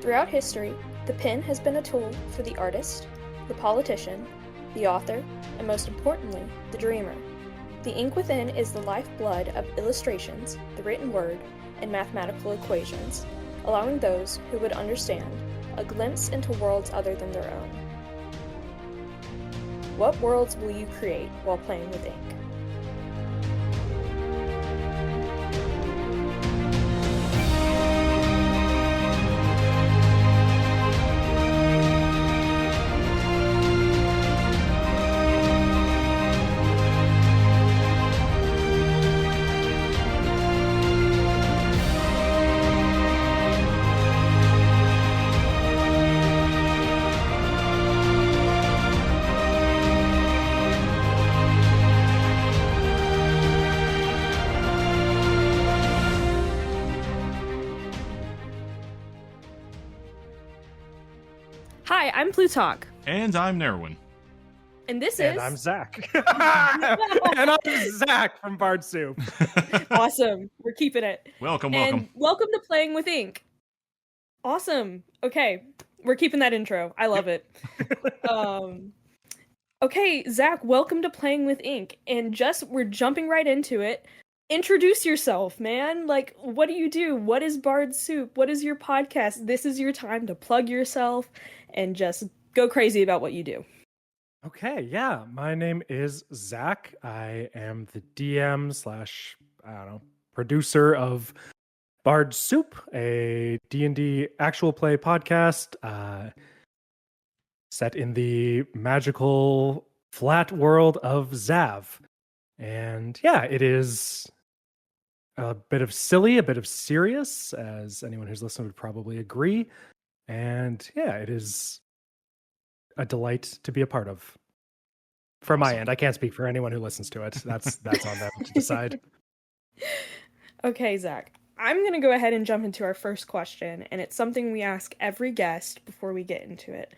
Throughout history, the pen has been a tool for the artist, the politician, the author, and most importantly, the dreamer. The ink within is the lifeblood of illustrations, the written word, and mathematical equations, allowing those who would understand a glimpse into worlds other than their own. What worlds will you create while playing with ink? Hi, I'm Plutach. And I'm Nayruan. And this And is... I'm Zach. And I'm Zach from Bard Soup. Awesome. We're keeping it. Welcome. And welcome to Playing with Ink. Awesome. Okay, we're keeping that intro. I love it. Okay, Zach, welcome to Playing with Ink. And we're jumping right into it. Introduce yourself, man. Like, what do you do? What is Bard Soup? What is your podcast? This is your time to plug yourself and just go crazy about what you do. Okay, yeah. My name is Zach. I am the DM / producer of Bard Soup, a D&D actual play podcast set in the magical flat world of Zav. And yeah, it is a bit of silly, a bit of serious, as anyone who's listened would probably agree. And yeah, it is a delight to be a part of. From my end, I can't speak for anyone who listens to it. That's on them to decide. Okay, Zach, I'm going to go ahead and jump into our first question, and it's something we ask every guest before we get into it.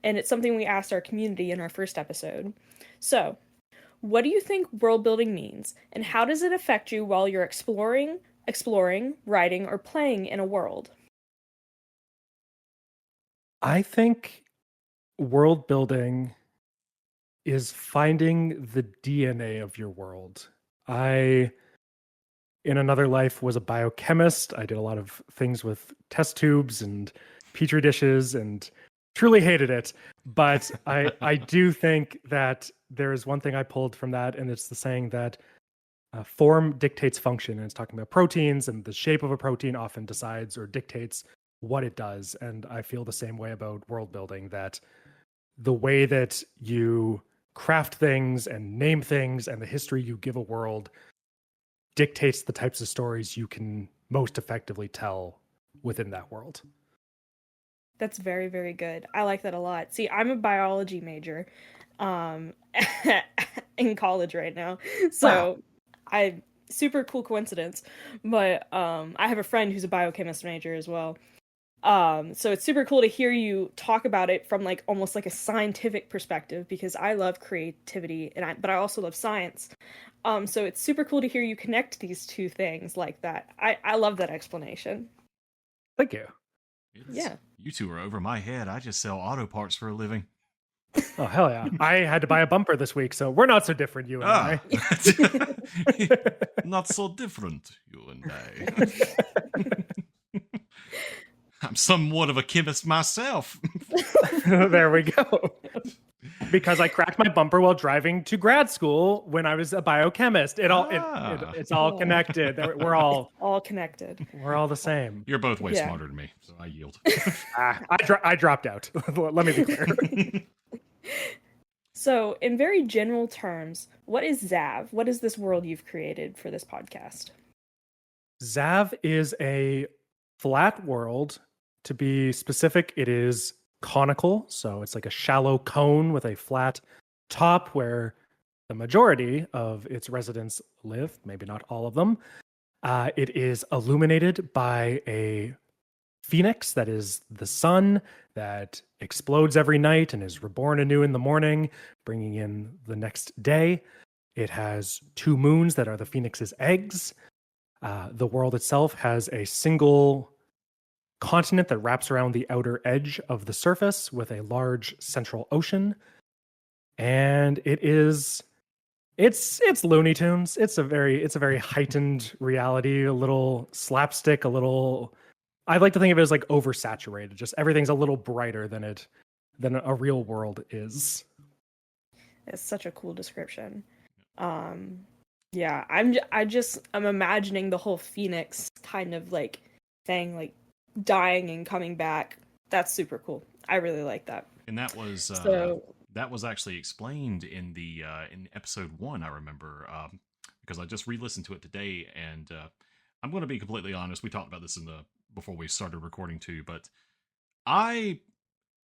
And it's something we asked our community in our first episode. So, what do you think world building means, and how does it affect you while you're exploring, writing, or playing in a world? I think world building is finding the DNA of your world. I, in another life, was a biochemist. I did a lot of things with test tubes and petri dishes and truly hated it. But I do think that there is one thing I pulled from that, and it's the saying that form dictates function. And it's talking about proteins, and the shape of a protein often decides or dictates what it does. And I feel the same way about world building, that the way that you craft things and name things and the history you give a world dictates the types of stories you can most effectively tell within that world. That's very, very good. I like that a lot. See, I'm a biology major in college right now. So super cool coincidence. But I have a friend who's a biochemist major as well. So it's super cool to hear you talk about it from like almost like a scientific perspective, because I love creativity but I also love science. So it's super cool to hear you connect these two things like that. I love that explanation. Thank you. Yeah. You two are over my head. I just sell auto parts for a living. Oh, hell yeah. I had to buy a bumper this week, so we're not so different, you and I. Not so different, you and I. I'm somewhat of a chemist myself. There we go. Because I cracked my bumper while driving to grad school when I was a biochemist. It's all connected. We're all connected. We're all the same. You're both way smarter than me, so I yield. I dropped out. Let me be clear. So, in very general terms, what is Zav? What is this world you've created for this podcast? Zav is a flat world. To be specific, it is conical, so it's like a shallow cone with a flat top where the majority of its residents live, maybe not all of them. It is illuminated by a phoenix that is the sun that explodes every night and is reborn anew in the morning, bringing in the next day. It has 2 moons that are the phoenix's eggs. The world itself has a single continent that wraps around the outer edge of the surface with a large central ocean. And it's Looney Tunes. It's a very heightened reality, a little slapstick, a little, I like to think of it as like oversaturated. Just everything's a little brighter than a real world is. It's such a cool description. Yeah, I'm imagining the whole Phoenix kind of like thing, like dying and coming back. That's super cool. I really like that. And that was actually explained in the in episode 1. I remember because I just re-listened to it today, and I'm going to be completely honest. We talked about this before we started recording too, but I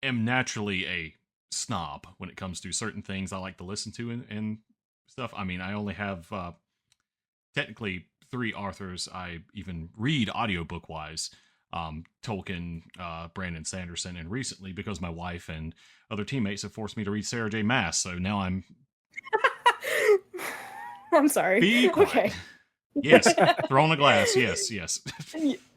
am naturally a snob when it comes to certain things I like to listen to and stuff. I mean, I only have technically 3 authors I even read audiobook wise. Tolkien, Brandon Sanderson, and recently, because my wife and other teammates have forced me to read Sarah J. Maas, so now I'm... I'm sorry. Be quiet. Okay. Yes, Throne of Glass, yes.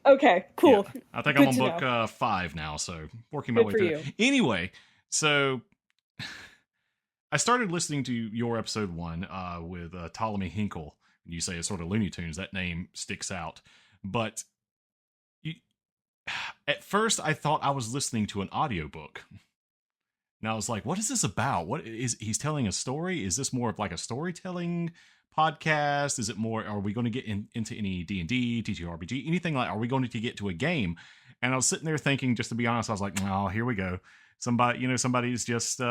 Okay, cool. Yeah. I think I'm on book 5 now, so working my way through it. Anyway, so I started listening to your episode 1 with Ptolemy Hinkle. You say it's sort of Looney Tunes, that name sticks out. But at first I thought I was listening to an audiobook. Now I was like, what is this about? What is he's telling a story? Is this more of like a storytelling podcast? Is it more, are we going to get into any D&D, TTRPG, anything like, are we going to get to a game? And I was sitting there thinking, just to be honest, I was like, oh, here we go. Somebody's just,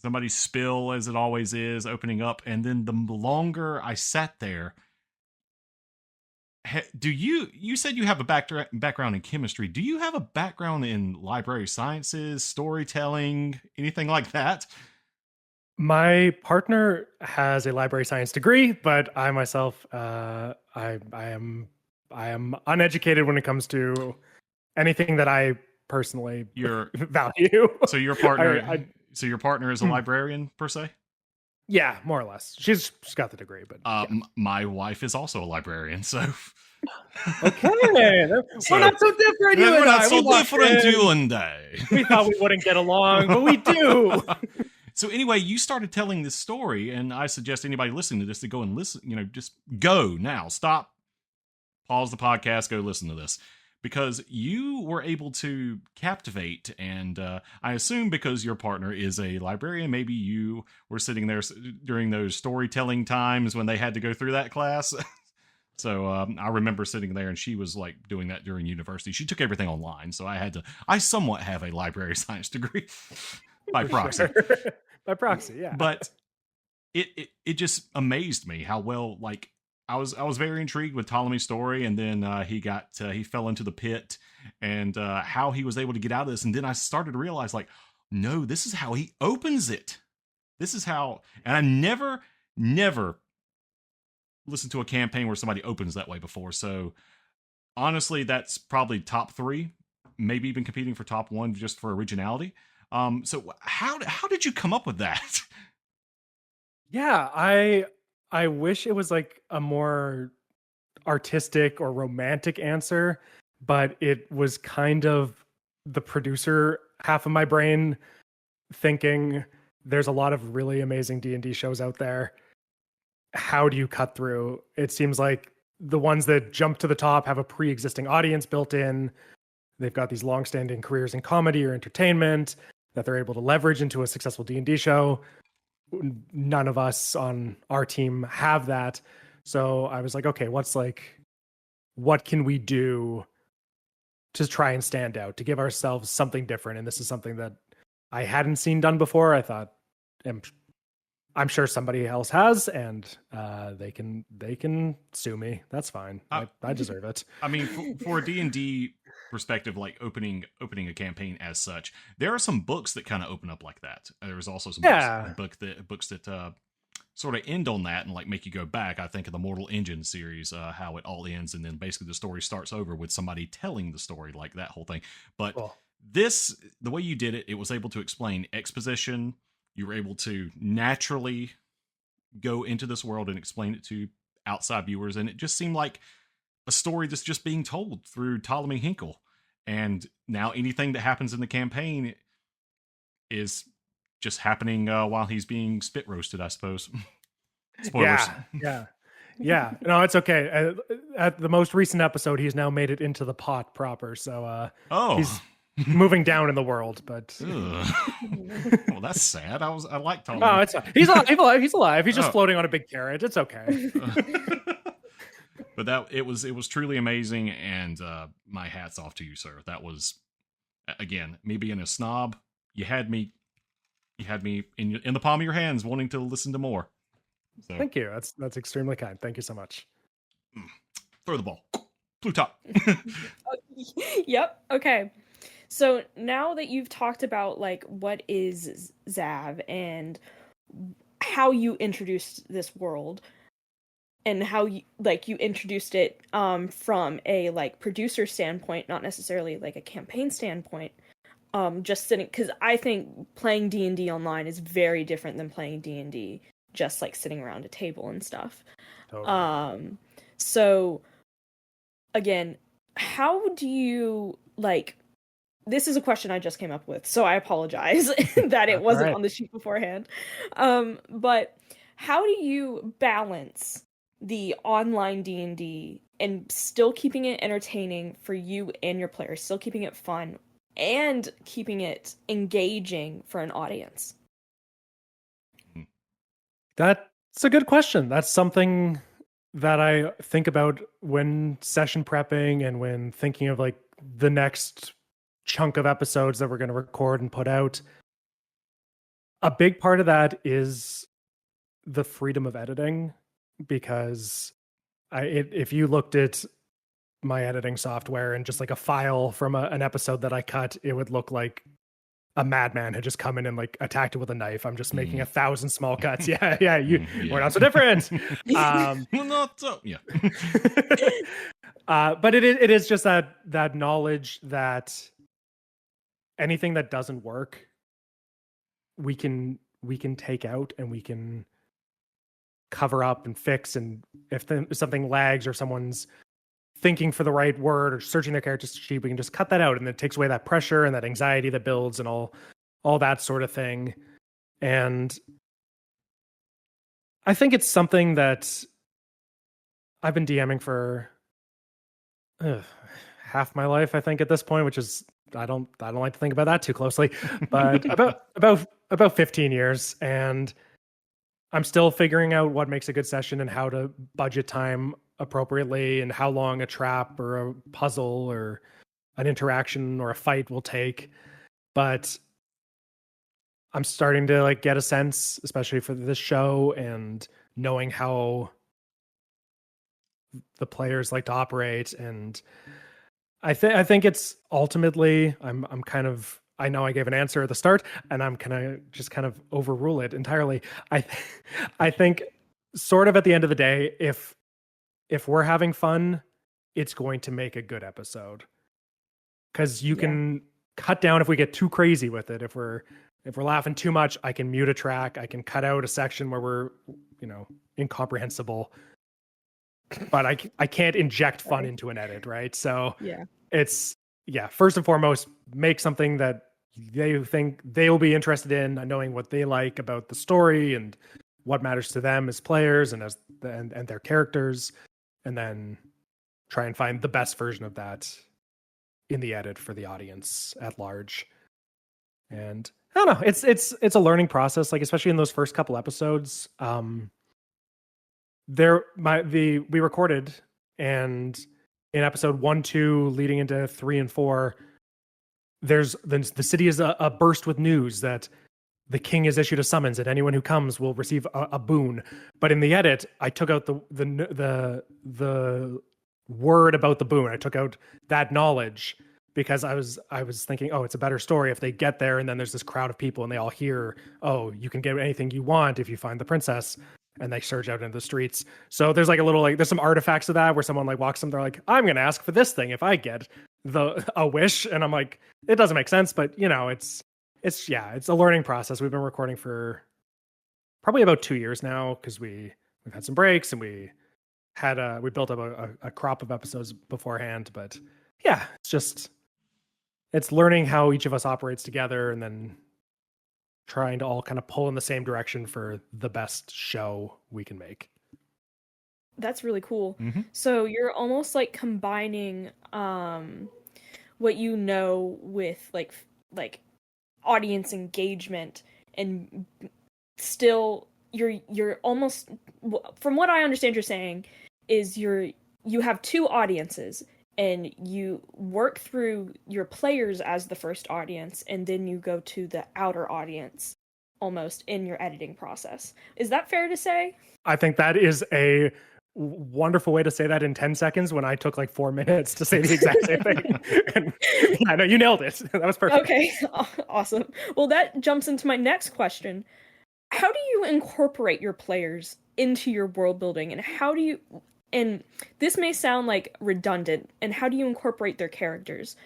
somebody's spill, as it always is, opening up. And then the longer I sat there, you said you have a background in chemistry. Do you have a background in library sciences, storytelling, anything like that? My partner has a library science degree, but I myself, I am uneducated when it comes to anything that I personally value. So your partner, your partner is a librarian per se? Yeah, more or less. She's got the degree, but yeah. My wife is also a librarian, so okay. We're not so different, you and I. We're not so different, you and I. We thought we wouldn't get along, but we do. So anyway, you started telling this story, and I suggest anybody listening to this to go and listen, just go now. Stop, pause the podcast, go listen to this. Because you were able to captivate, and I assume because your partner is a librarian, maybe you were sitting there during those storytelling times when they had to go through that class. So I remember sitting there, and she was like doing that during university. She took everything online, so I somewhat have a library science degree by proxy. Sure. By proxy, yeah. But it just amazed me how well, like, I was very intrigued with Ptolemy's story, and then he fell into the pit, and how he was able to get out of this. And then I started to realize, like, no, this is how he opens it. This is how, and I never listened to a campaign where somebody opens that way before. So honestly, that's probably top 3, maybe even competing for top 1 just for originality. So how did you come up with that? Yeah, I wish it was like a more artistic or romantic answer, but it was kind of the producer half of my brain thinking there's a lot of really amazing D&D shows out there. How do you cut through? It seems like the ones that jump to the top have a pre-existing audience built in. They've got these long-standing careers in comedy or entertainment that they're able to leverage into a successful D&D show. None of us on our team have that. So I was like, okay, what can we do to try and stand out, to give ourselves something different? And this is something that I hadn't seen done before. I thought, I'm sure somebody else has, and they can sue me. That's fine. I deserve it. I mean, for a D&D perspective, like opening a campaign as such, there are some books that kind of open up like that. There's also some books that sort of end on that and like make you go back. I think of the Mortal Engine series, how it all ends, and then basically the story starts over with somebody telling the story, like that whole thing. But this, the way you did it, it was able to explain exposition. You were able to naturally go into this world and explain it to outside viewers, and it just seemed like a story that's just being told through Ptolemy Hinkle. And now anything that happens in the campaign is just happening while he's being spit roasted, I suppose. Spoilers. Yeah. No, it's okay. At the most recent episode, he's now made it into the pot proper. So he's moving down in the world, but well, that's sad. I like Tom. Oh, he's alive. He's alive. He's just floating on a big carrot. It's okay. But it was truly amazing, and my hat's off to you, sir. That was, again, me being a snob. You had me in the palm of your hands, wanting to listen to more. So, thank you. That's extremely kind. Thank you so much. Throw the ball, Plutach. Yep. Okay. So now that you've talked about like what is Zav and how you introduced this world, and how you introduced it from a like producer standpoint, not necessarily like a campaign standpoint, just sitting, because I think playing D&D online is very different than playing D&D just like sitting around a table and stuff. Totally. So again, how do you like, this is a question I just came up with, so I apologize that it wasn't on the sheet beforehand. But how do you balance the online D&D and still keeping it entertaining for you and your players, still keeping it fun, and keeping it engaging for an audience? That's a good question. That's something that I think about when session prepping and when thinking of like the next chunk of episodes that we're going to record and put out. A big part of that is the freedom of editing, because if you looked at my editing software and just like a file from an episode that I cut, it would look like a madman had just come in and like attacked it with a knife. I'm just making 1,000 small cuts. We're not so different. Not so, yeah. But it is just that knowledge that anything that doesn't work, we can take out and we can cover up and fix. And if something lags or someone's thinking for the right word or searching their character sheet, we can just cut that out, and it takes away that pressure and that anxiety that builds and all that sort of thing. And I think it's something that I've been DMing for half my life, I think, at this point, which is, I don't like to think about that too closely, but about 15 years, and I'm still figuring out what makes a good session and how to budget time appropriately and how long a trap or a puzzle or an interaction or a fight will take. But I'm starting to like get a sense, especially for this show, and knowing how the players like to operate. And I think it's ultimately, I'm kind of, I know I gave an answer at the start, and I'm kind of overrule it entirely. I think sort of at the end of the day, if we're having fun, it's going to make a good episode. Because you can cut down if we get too crazy with it. If we're laughing too much, I can mute a track. I can cut out a section where we're, incomprehensible. But I can't inject fun into an edit, right? So it's first and foremost, make something that they think they'll be interested in, knowing what they like about the story and what matters to them as players and and their characters, and then try and find the best version of that in the edit for the audience at large. And I don't know, it's a learning process, like especially in those first couple episodes. We recorded, and in episode 1, 2, leading into 3 and 4, the city is a burst with news that the king has issued a summons and anyone who comes will receive a boon. But in the edit, I took out the word about the boon. I took out that knowledge because I was thinking, oh, it's a better story if they get there and then there's this crowd of people and they all hear, oh, you can get anything you want if you find the princess, and they surge out into the streets. So there's like a little, like, there's some artifacts of that where someone like walks them, they're like, I'm going to ask for this thing if I get a wish. And I'm like, it doesn't make sense, but it's a learning process. We've been recording for probably about 2 years now, because we've had some breaks and we built up a crop of episodes beforehand. But yeah, it's just it's learning how each of us operates together and then trying to all kind of pull in the same direction for the best show we can make. That's really cool. Mm-hmm. So you're almost like combining what you know with like audience engagement, and still you're almost, from what I understand you're saying, is you have two audiences and you work through your players as the first audience, and then you go to the outer audience almost in your editing process. Is that fair to say? I think that is a wonderful way to say that in 10 seconds when I took like 4 minutes to say the exact same thing. And, yeah, no, you nailed it. That was perfect. Okay, awesome. Well, that jumps into my next question. How do you incorporate your players into your world building, and how do you, and this may sound like redundant, and how do you incorporate their characters?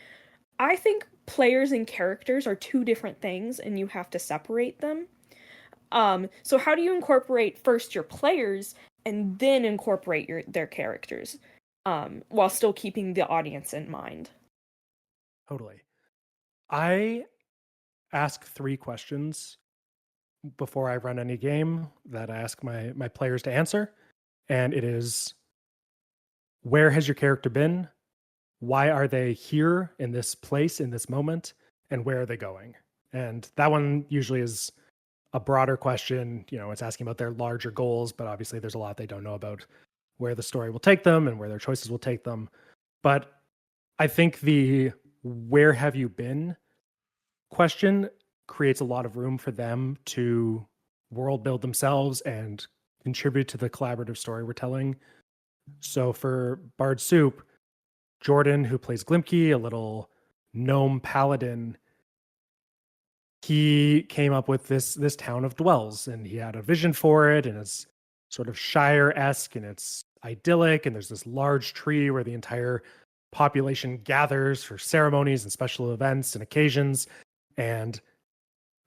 I think players and characters are two different things and you have to separate them. So how do you incorporate first your players and then incorporate their characters, while still keeping the audience in mind? Totally. I ask 3 questions before I run any game that I ask my players to answer. And it is, where has your character been? Why are they here in this place, in this moment? And where are they going? And that one usually is a broader question. You know, it's asking about their larger goals, but obviously there's a lot they don't know about where the story will take them and where their choices will take them. But I think the where have you been question creates a lot of room for them to world build themselves and contribute to the collaborative story we're telling. So for Bard Soup, Jordan, who plays Glimke, a little gnome paladin, he came up with this town of Dwells, and he had a vision for it, and it's sort of Shire-esque, and it's idyllic, and there's this large tree where the entire population gathers for ceremonies and special events and occasions, and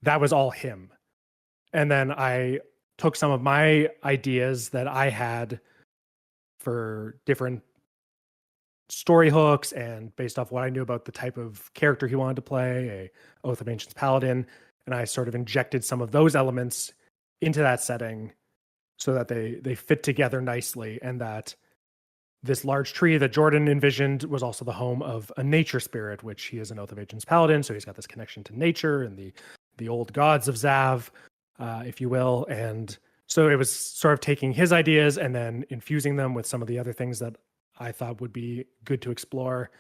that was all him. And then I took some of my ideas that I had for different story hooks and based off what I knew about the type of character he wanted to play, a Oath of Ancients paladin, and I sort of injected some of those elements into that setting so that they fit together nicely, and that this large tree that Jordan envisioned was also the home of a nature spirit, which he is an Oath of Ancients paladin, so he's got this connection to nature and the old gods of Zav, if you will. And so it was sort of taking his ideas and then infusing them with some of the other things that I thought would be good to explore.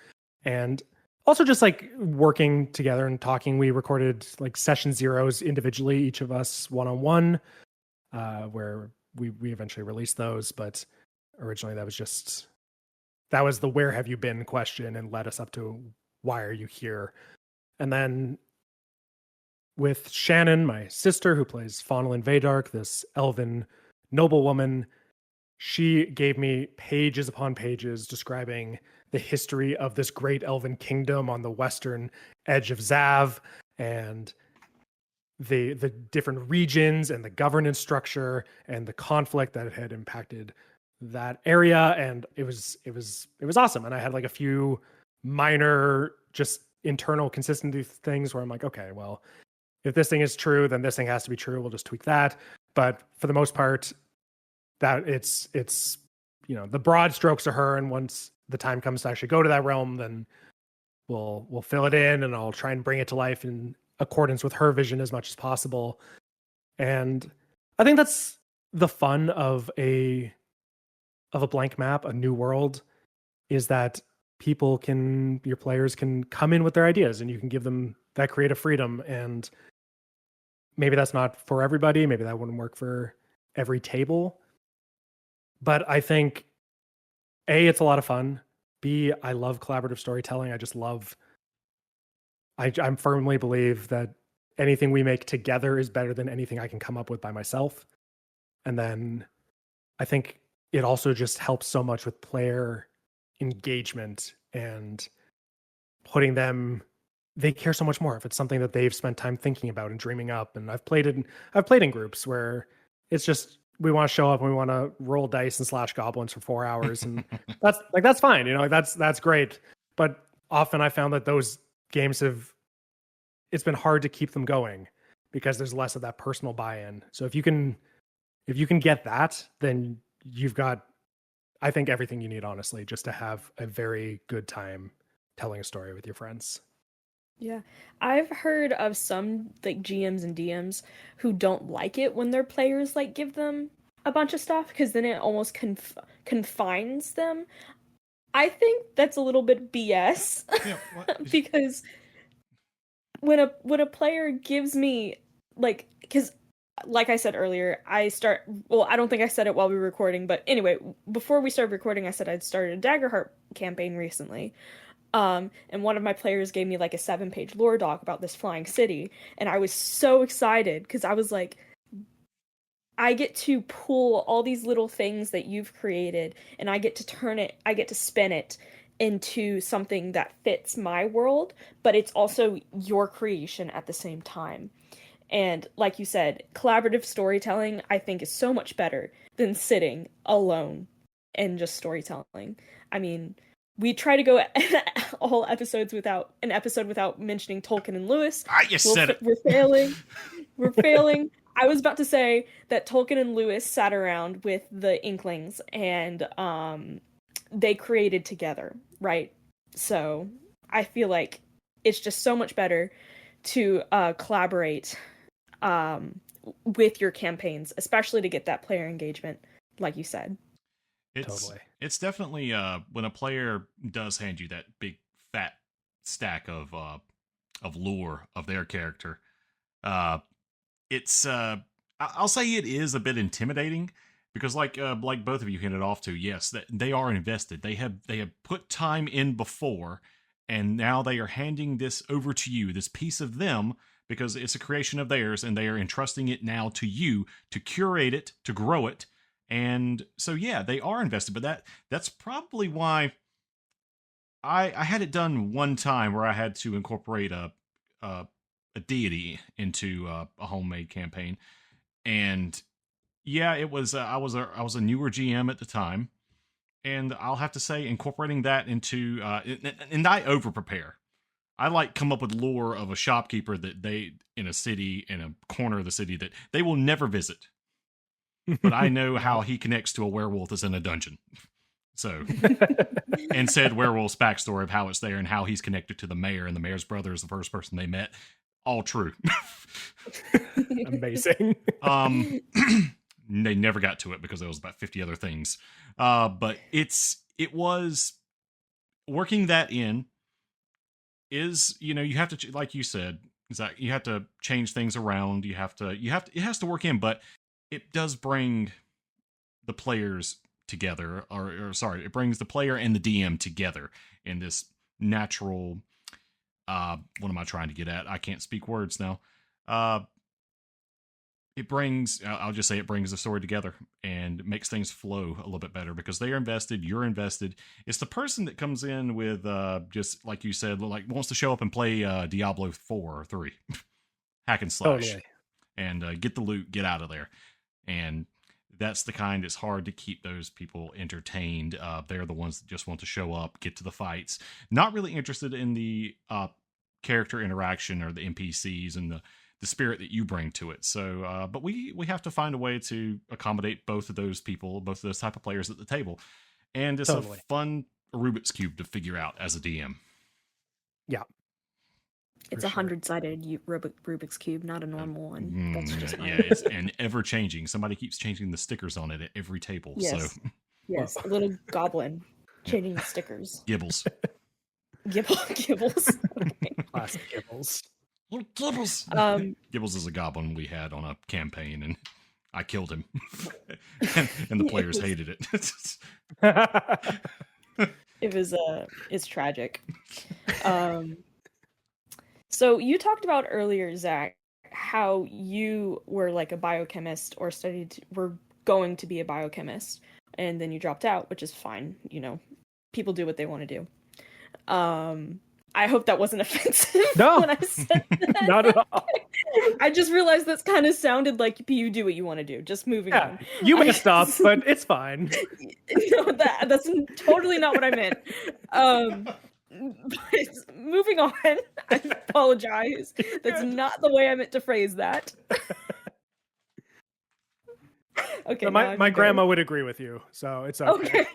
And also just like working together and talking. We recorded like session zeros individually, each of us one-on-one, where we eventually released those. But originally that was the where have you been question and led us up to why are you here? And then with Shannon, my sister, who plays Faunalyn Veydark, this elven noblewoman, she gave me pages upon pages describing the history of this great elven kingdom on the western edge of Zav and the different regions and the governance structure and the conflict that had impacted that area. And it was awesome. And I had like a few minor just internal consistency things where I'm like, okay, well, if this thing is true, then this thing has to be true. We'll just tweak that. But for the most part, that it's you know, the broad strokes are her, and once the time comes to actually go to that realm, then we'll fill it in, and I'll try and bring it to life in accordance with her vision as much as possible. And I think that's the fun of a blank map, a new world, is that your players can come in with their ideas and you can give them that creative freedom. And maybe that's not for everybody. Maybe that wouldn't work for every table. But I think A, it's a lot of fun. B, I love collaborative storytelling. I firmly believe that anything we make together is better than anything I can come up with by myself. And then I think it also just helps so much with player engagement and putting them, they care so much more if it's something that they've spent time thinking about and dreaming up. And I've played in groups where it's just, we want to show up and we want to roll dice and slash goblins for 4 hours, and that's fine, you know, that's great. But often I found that those games it's been hard to keep them going because there's less of that personal buy-in. So if you can get that, then you've got, I think, everything you need, honestly, just to have a very good time telling a story with your friends. Yeah. I've heard of some like GMs and DMs who don't like it when their players like give them a bunch of stuff because then it almost confines them. I think that's a little bit BS. Yeah, because when a player gives me like, because like I said earlier, I don't think I said it while we were recording, but anyway, before we started recording, I said I'd started a Daggerheart campaign recently. And one of my players gave me like a 7-page lore doc about this flying city, and I was so excited because I was like, I get to pull all these little things that you've created, and I get to spin it into something that fits my world, but it's also your creation at the same time. And like you said, collaborative storytelling, I think, is so much better than sitting alone and just storytelling. I mean, we try to go all episodes without mentioning Tolkien and Lewis. You said it. We're failing. We're failing. I was about to say that Tolkien and Lewis sat around with the Inklings and they created together, right? So I feel like it's just so much better to collaborate with your campaigns, especially to get that player engagement, like you said. It's definitely when a player does hand you that big fat stack of lore of their character, it's I'll say it is a bit intimidating because like both of you hinted off to, yes, that they are invested. They have put time in before, and now they are handing this over to you, this piece of them, because it's a creation of theirs, and they are entrusting it now to you to curate it, to grow it. And so, yeah, they are invested, but that's probably why I had it done one time where I had to incorporate a deity into a homemade campaign. And yeah, it was I was a newer GM at the time, and I'll have to say incorporating that into and I over prepare. I like come up with lore of a shopkeeper that they in a city, in a corner of the city that they will never visit. But I know how he connects to a werewolf that's in a dungeon. So, and said werewolf's backstory of how it's there and how he's connected to the mayor, and the mayor's brother is the first person they met. All true. Amazing. They never got to it because there was about 50 other things. But it was working that in is, you have to, like you said, Zach, you have to change things around. It has to work in, but it does bring the players together, or sorry, it brings the player and the DM together in this natural, what am I trying to get at? I can't speak words now. I'll just say it brings the story together and makes things flow a little bit better because they are invested, you're invested. It's the person that comes in with, just like you said, like wants to show up and play Diablo 4 or 3. Hack and slash. Totally. And get the loot, get out of there. And that's the kind it's hard to keep those people entertained. They're the ones that just want to show up, get to the fights, not really interested in the character interaction or the NPCs and the spirit that you bring to it. So, but we have to find a way to accommodate both of those people, both of those type of players at the table. And it's a fun Rubik's Cube to figure out as a DM. Yeah. It's 100-sided Rubik's Cube, not a normal one. That's just yeah, it's and ever changing. Somebody keeps changing the stickers on it at every table. Yes. So yes, a little goblin changing the stickers. Gibbles. Gibbles. Okay. Classic Gibbles. Little Gibbles. Gibbles is a goblin we had on a campaign, and I killed him, and the players hated it. It's tragic. So you talked about earlier, Zach, how you were like a biochemist or were going to be a biochemist, and then you dropped out, which is fine. People do what they want to do. I hope that wasn't offensive when I said that. Not at all. I just realized that's kind of sounded like you do what you want to do. Just moving on. You messed up, but it's fine. No, that's totally not what I meant. But moving on, apologize. That's not the way I meant to phrase that. Okay, my grandma would agree with you, so it's okay.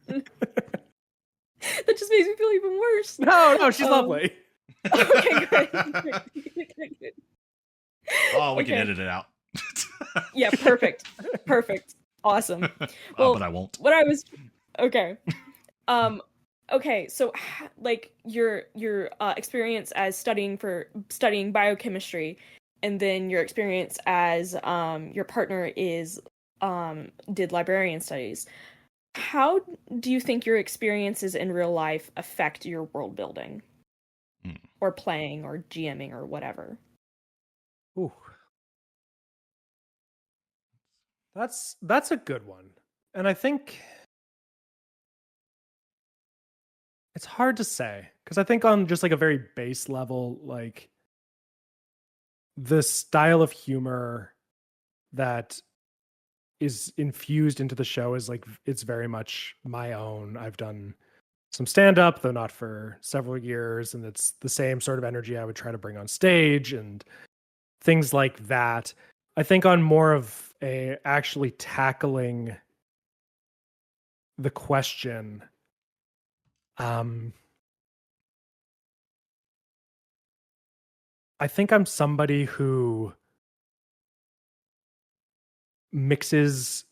That just makes me feel even worse. No, she's lovely. Okay, good. Oh, we can edit it out. Yeah, perfect. Awesome. Well, but I won't. What I was okay, so like your experience as studying biochemistry, and then your experience as your partner is did librarian studies. How do you think your experiences in real life affect your world building? Or playing or GMing or whatever? Ooh. That's a good one. And I think it's hard to say, because I think on just like a very base level, like the style of humor that is infused into the show is like, it's very much my own. I've done some stand-up, though not for several years, and it's the same sort of energy I would try to bring on stage and things like that. I think on more of a actually tackling the question, I think I'm somebody who mixes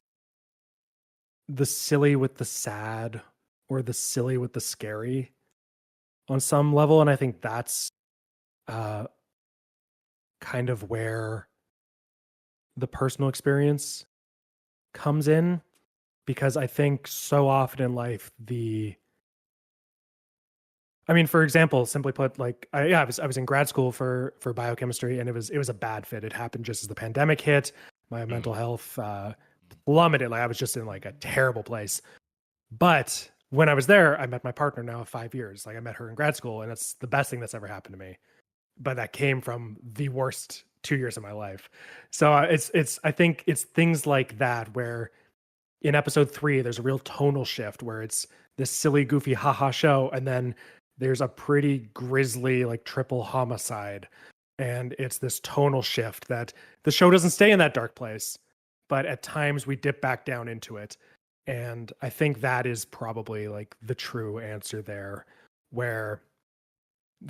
the silly with the sad, or the silly with the scary on some level, and I think that's kind of where the personal experience comes in, because I think so often in life, for example, simply put, like I was in grad school for biochemistry, and it was a bad fit. It happened just as the pandemic hit. My mental health plummeted. Like I was just in like a terrible place. But when I was there, I met my partner now of 5 years. Like I met her in grad school, and that's the best thing that's ever happened to me. But that came from the worst 2 years of my life. So I think it's things like that where in episode 3, there's a real tonal shift where it's this silly, goofy, haha show, and then there's a pretty grisly, like triple homicide, and it's this tonal shift that the show doesn't stay in that dark place, but at times we dip back down into it. And I think that is probably like the true answer there, where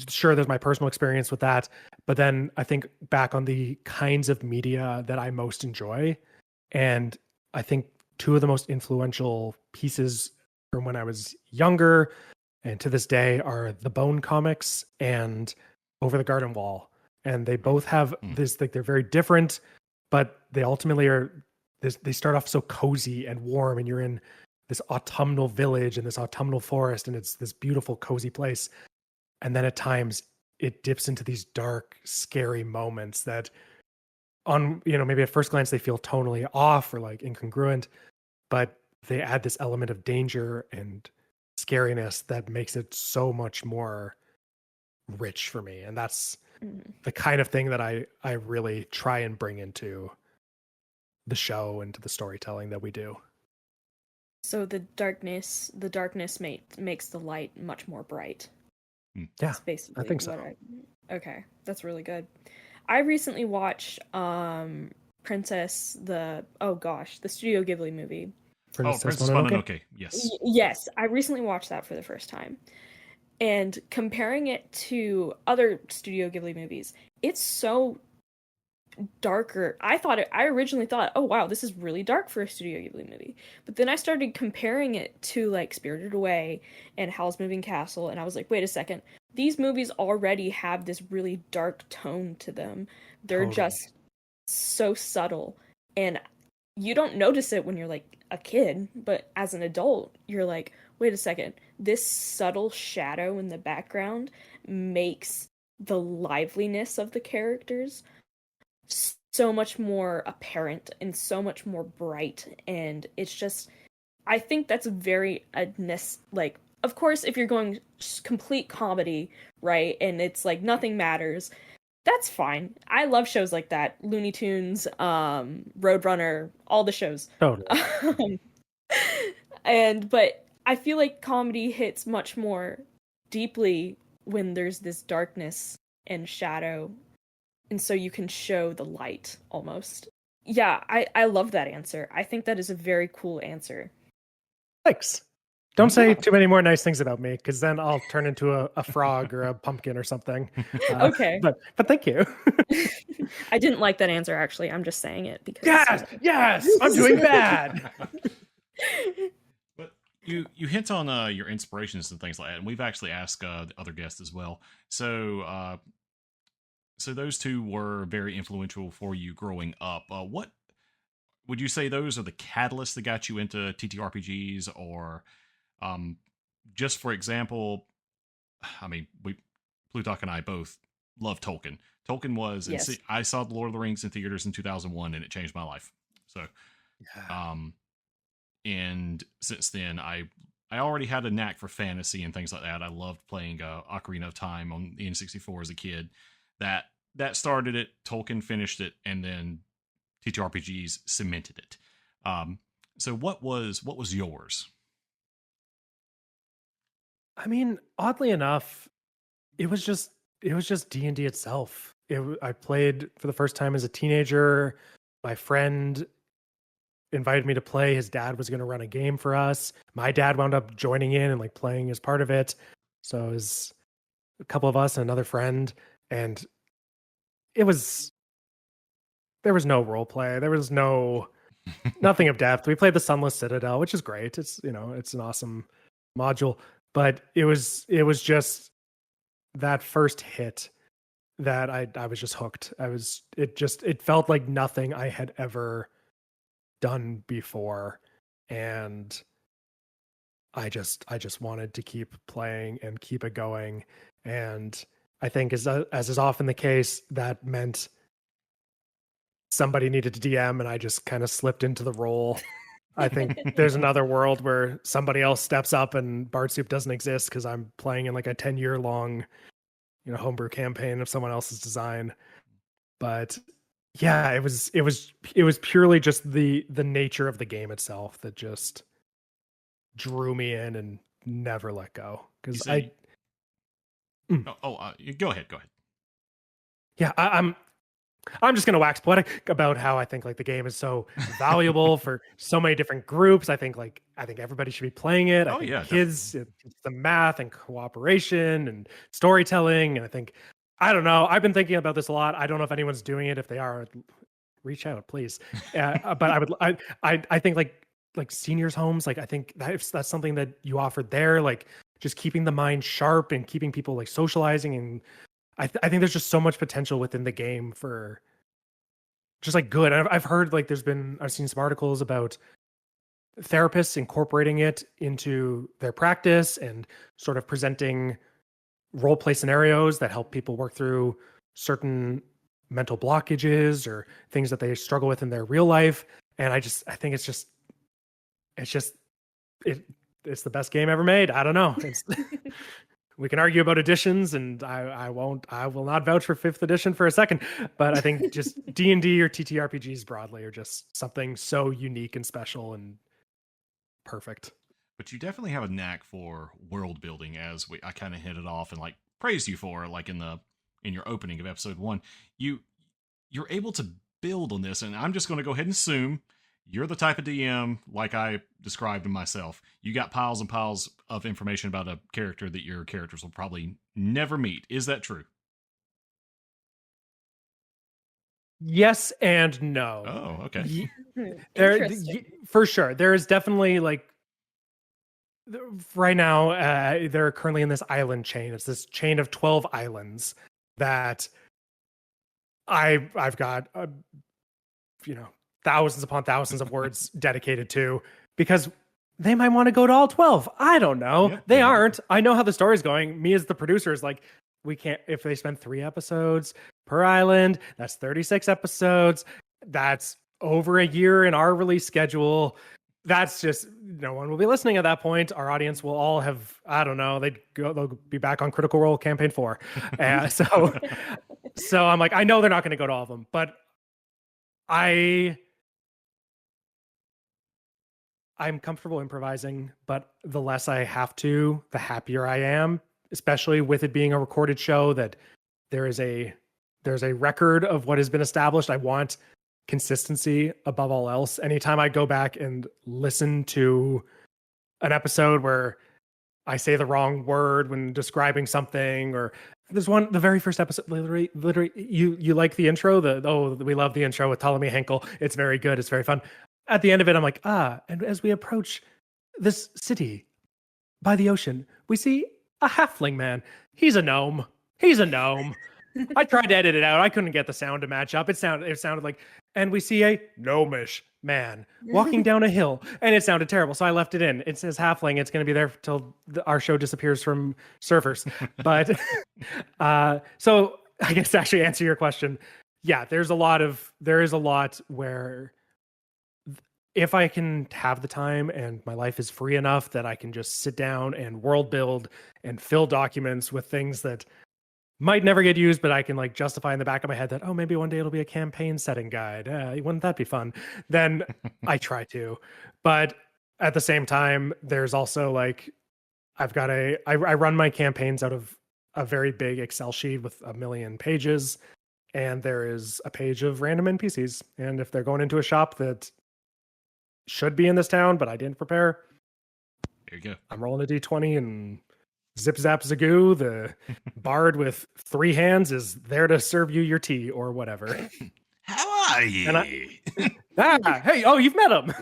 sure, there's my personal experience with that, but then I think back on the kinds of media that I most enjoy, and I think two of the most influential pieces from when I was younger and to this day are the Bone comics and Over the Garden Wall. And they both have this, like, they're very different, but they ultimately are this, they start off so cozy and warm, and you're in this autumnal village and this autumnal forest, and it's this beautiful, cozy place. And then at times it dips into these dark, scary moments that on, maybe at first glance they feel tonally off or like incongruent, but they add this element of danger and scariness that makes it so much more rich for me. And that's the kind of thing that I really try and bring into the show and to the storytelling that we do. So the darkness makes the light much more bright. Yeah, that's basically I think so. Okay, that's really good. I recently watched Princess, the Studio Ghibli movie. Princess Mononoke. Yes. Yes, I recently watched that for the first time. And comparing it to other Studio Ghibli movies, it's so darker. I originally thought, oh wow, this is really dark for a Studio Ghibli movie. But then I started comparing it to like Spirited Away and Howl's Moving Castle, and I was like, wait a second. These movies already have this really dark tone to them. They're just so subtle, and you don't notice it when you're like a kid, but as an adult, you're like, wait a second. This subtle shadow in the background makes the liveliness of the characters so much more apparent and so much more bright. And it's just, I think that's very like, of course, if you're going complete comedy, right, and it's like nothing matters, that's fine. I love shows like that. Looney Tunes, Roadrunner, all the shows. Totally. But I feel like comedy hits much more deeply when there's this darkness and shadow, and so you can show the light almost. Yeah, I love that answer. I think that is a very cool answer. Thanks. Don't say too many more nice things about me, because then I'll turn into a frog or a pumpkin or something. Okay. But thank you. I didn't like that answer, actually. I'm just saying it because... Yes, I'm doing bad. But you hint on your inspirations and things like that, and we've actually asked the other guests as well. So so those two were very influential for you growing up. What would you say those are the catalysts that got you into TTRPGs, or just for example, I mean, Plutach and I both love Tolkien. Tolkien was, Yes. I saw The Lord of the Rings in theaters in 2001, and it changed my life. So, and since then, I already had a knack for fantasy and things like that. I loved playing Ocarina of Time on the N64 as a kid. That started it. Tolkien finished it, and then TTRPGs cemented it. So what was yours? I mean, oddly enough, it was just D&D itself. I played for the first time as a teenager. My friend invited me to play. His dad was going to run a game for us. My dad wound up joining in and like playing as part of it. So it was a couple of us and another friend, and there was no role play. There was nothing of depth. We played the Sunless Citadel, which is great. It's, it's an awesome module, but it was just that first hit that I was just hooked. It felt like nothing I had ever done before, and I just wanted to keep playing and keep it going. And I think as is often the case, that meant somebody needed to DM, and I just kind of slipped into the role. I think there's another world where somebody else steps up and Bard Soup doesn't exist because I'm playing in like a 10-year long, homebrew campaign of someone else's design. But yeah, it was purely just the nature of the game itself that just drew me in and never let go. Because go ahead. Yeah, I'm just going to wax poetic about how I think like the game is so valuable for so many different groups. I think everybody should be playing it. I think kids, it's the math and cooperation and storytelling. And I don't know. I've been thinking about this a lot. I don't know if anyone's doing it. If they are, reach out, please. But I think like seniors homes, like I think that's something that you offered there, like just keeping the mind sharp and keeping people like socializing. And I think there's just so much potential within the game for just like good. I've heard like I've seen some articles about therapists incorporating it into their practice and sort of presenting role play scenarios that help people work through certain mental blockages or things that they struggle with in their real life. And I think it's the best game ever made. I don't know. We can argue about editions, and I will not vouch for 5th edition for a second, but I think just D&D or TTRPGs broadly are just something so unique and special and perfect. But you definitely have a knack for world building, as I kind of hit it off and like praised you for, like in your opening of episode 1. You're able to build on this, and I'm just going to go ahead and assume you're the type of DM like I described in myself. You got piles and piles of information about a character that your characters will probably never meet. Is that true? Yes and no. Oh, okay. For sure. There is definitely like right now they're currently in this island chain. It's this chain of 12 islands that I've got thousands upon thousands of words dedicated to, because they might want to go to all 12. I don't know. Yep, they aren't. I know how the story's going. Me as the producer is like, we can't, if they spend 3 episodes per island, that's 36 episodes. That's over a year in our release schedule. That's just, no one will be listening at that point. Our audience will all have, I don't know, they'll be back on Critical Role Campaign 4. So I'm like, I know they're not going to go to all of them, but I'm comfortable improvising, but the less I have to, the happier I am, especially with it being a recorded show that there's a record of what has been established. I want consistency above all else. Anytime I go back and listen to an episode where I say the wrong word when describing something, or there's one, the very first episode, literally, you like the intro, we love the intro with Ptolemy Henkel. It's very good. It's very fun. At the end of it, I'm like, and as we approach this city by the ocean, we see a halfling man. He's a gnome. I tried to edit it out. I couldn't get the sound to match up. It sounded like, and we see a gnomish man walking down a hill, and it sounded terrible. So I left it in. It says halfling. It's going to be there till our show disappears from servers. But so I guess to actually answer your question, yeah, there is a lot where if I can have the time and my life is free enough that I can just sit down and world build and fill documents with things that might never get used, but I can like justify in the back of my head that, oh, maybe one day it'll be a campaign setting guide. Wouldn't that be fun? Then I try to. But at the same time, there's also like, I run my campaigns out of a very big Excel sheet with 1 million pages. And there is a page of random NPCs. And if they're going into a shop that should be in this town, but I didn't prepare, there you go. I'm rolling a D20 and zip zap zagoo. The bard with 3 hands is there to serve you your tea or whatever. How are you? Hey, oh, you've met him.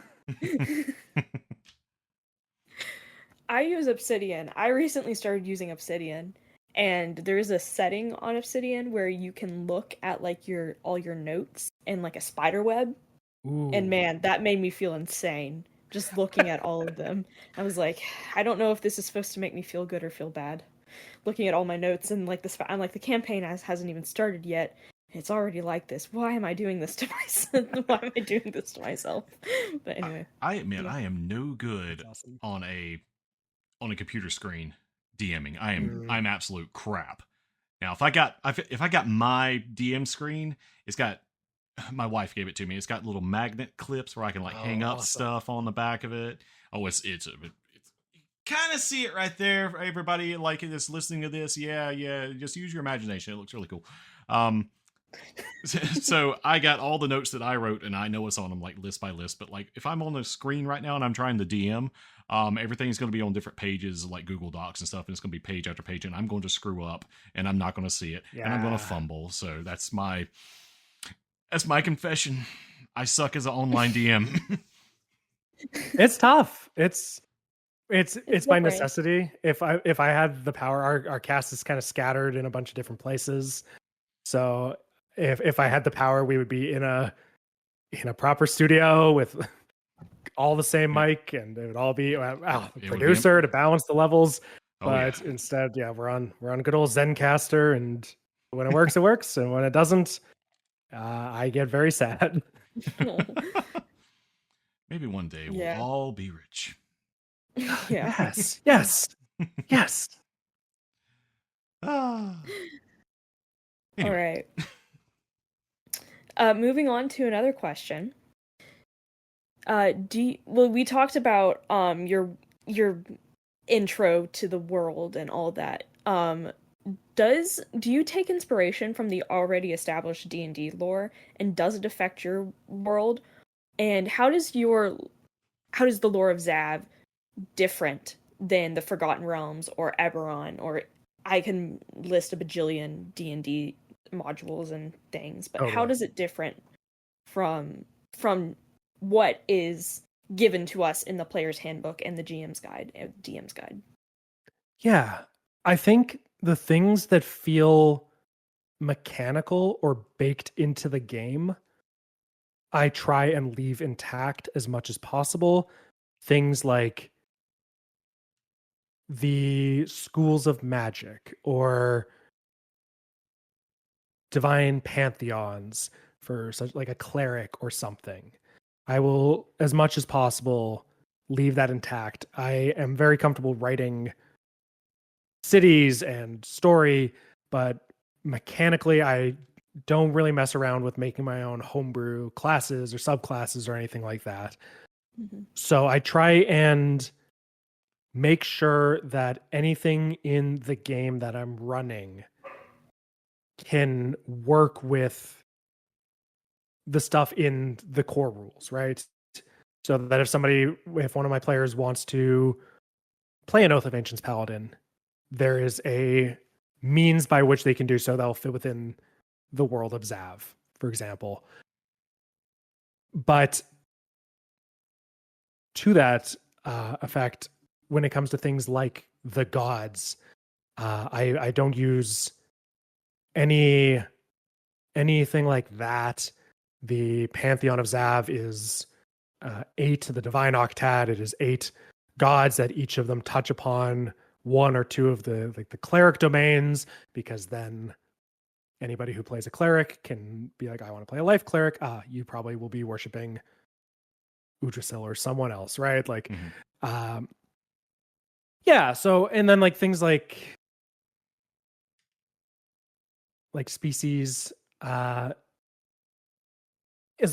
I use Obsidian. I recently started using Obsidian, and there's a setting on Obsidian where you can look at like all your notes in like a spider web. Ooh. And man, that made me feel insane. Just looking at all of them. I was like, I don't know if this is supposed to make me feel good or feel bad. Looking at all my notes and like this, I'm like, the campaign hasn't even started yet. It's already like this. Why am I doing this to myself? Why am I doing this to myself? But anyway. I admit, I am no good on a computer screen DMing. I'm absolute crap. Now, if I got my DM screen, it's got, my wife gave it to me. It's got little magnet clips where I can like hang up stuff on the back of it. Oh, it's kind of see it right there for everybody like that's listening to this. Yeah. Just use your imagination. It looks really cool. So I got all the notes that I wrote, and I know what's on them like list by list. But like if I'm on the screen right now and I'm trying to DM, everything's going to be on different pages like Google Docs and stuff, and it's going to be page after page, and I'm going to screw up, and I'm not going to see it, and I'm going to fumble. So that's my confession. I suck as an online DM. It's tough. It's by necessity. If I had the power, our cast is kind of scattered in a bunch of different places. So if I had the power, we would be in a proper studio with all the same mic, and it would all be a producer to balance the levels. But instead, we're on good old Zencaster, and when it works, it works, and when it doesn't, I get very sad. Maybe one day we'll all be rich. Yeah. Yes. Anyway. All right. Moving on to another question. We talked about your intro to the world and all that. Do you take inspiration from the already established D&D lore, and does it affect your world? And how does the lore of Zav different than the Forgotten Realms or Eberron, or I can list a bajillion D&D modules and things, but how does it different from what is given to us in the player's handbook and the DM's guide? Yeah, I think the things that feel mechanical or baked into the game, I try and leave intact as much as possible. Things like the schools of magic or divine pantheons for such like a cleric or something. I will, as much as possible, leave that intact. I am very comfortable writing cities and story, but mechanically I don't really mess around with making my own homebrew classes or subclasses or anything like that. Mm-hmm. So I try and make sure that anything in the game that I'm running can work with the stuff in the core rules, right? So that if one of my players wants to play an Oath of Ancients Paladin, there is a means by which they can do so that'll fit within the world of Zav, for example. But to that effect, when it comes to things like the gods, I don't use anything like that. The Pantheon of Zav is 8 to the Divine Octad. It is 8 gods that each of them touch upon one or two of the cleric domains, because then anybody who plays a cleric can be like, I want to play a life cleric. You probably will be worshiping Udrasil or someone else, right? Like, yeah. So, and then like things like species, as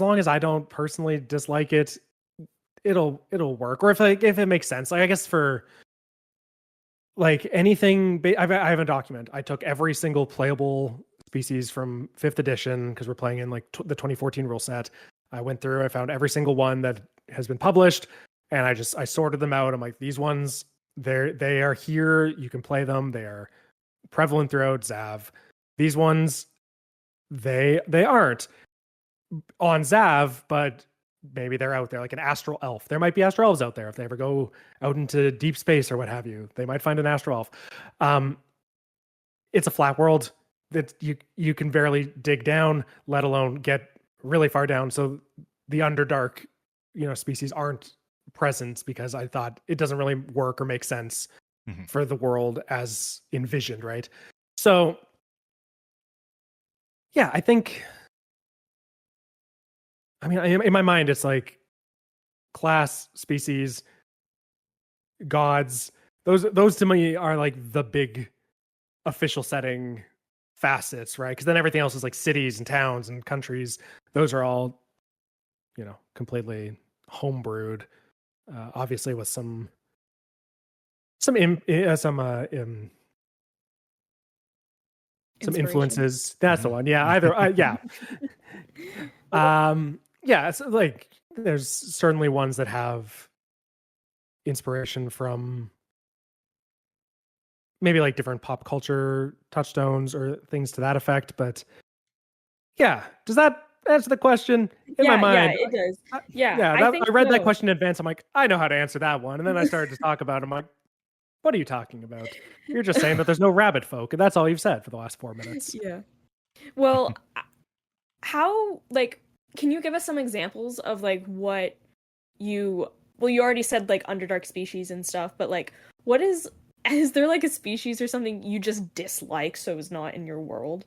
long as I don't personally dislike it, it'll work. Or if it makes sense, like I guess for like anything, I have a document. I took every single playable species from 5th edition, because we're playing in like the 2014 rule set. I went through, I found every single one that has been published, and I sorted them out. I'm like, these ones, they are here. You can play them. They are prevalent throughout Zav. These ones, they aren't on Zav, but maybe they're out there, like an astral elf. There might be astral elves out there. If they ever go out into deep space or what have you, they might find an astral elf. It's a flat world that you can barely dig down, let alone get really far down. So the Underdark, species aren't present, because I thought it doesn't really work or make sense for the world as envisioned, right? So yeah, I think, I mean, in my mind, it's like class, species, gods. Those to me are like the big official setting facets, right? Because then everything else is like cities and towns and countries. Those are all, completely homebrewed, obviously with some influences. That's the one. Yeah, either. Yeah. Yeah, it's like there's certainly ones that have inspiration from maybe like different pop culture touchstones or things to that effect. But yeah, does that answer the question? In my mind, yeah, it does. I read that question in advance. I'm like, I know how to answer that one, and then I started to talk about it. I'm like, what are you talking about? You're just saying that there's no rabbit folk, and that's all you've said for the last 4 minutes. Yeah. Well, how, like, can you give us some examples of like what you already said like Underdark species and stuff, but like what is there like a species or something you just dislike so it's not in your world?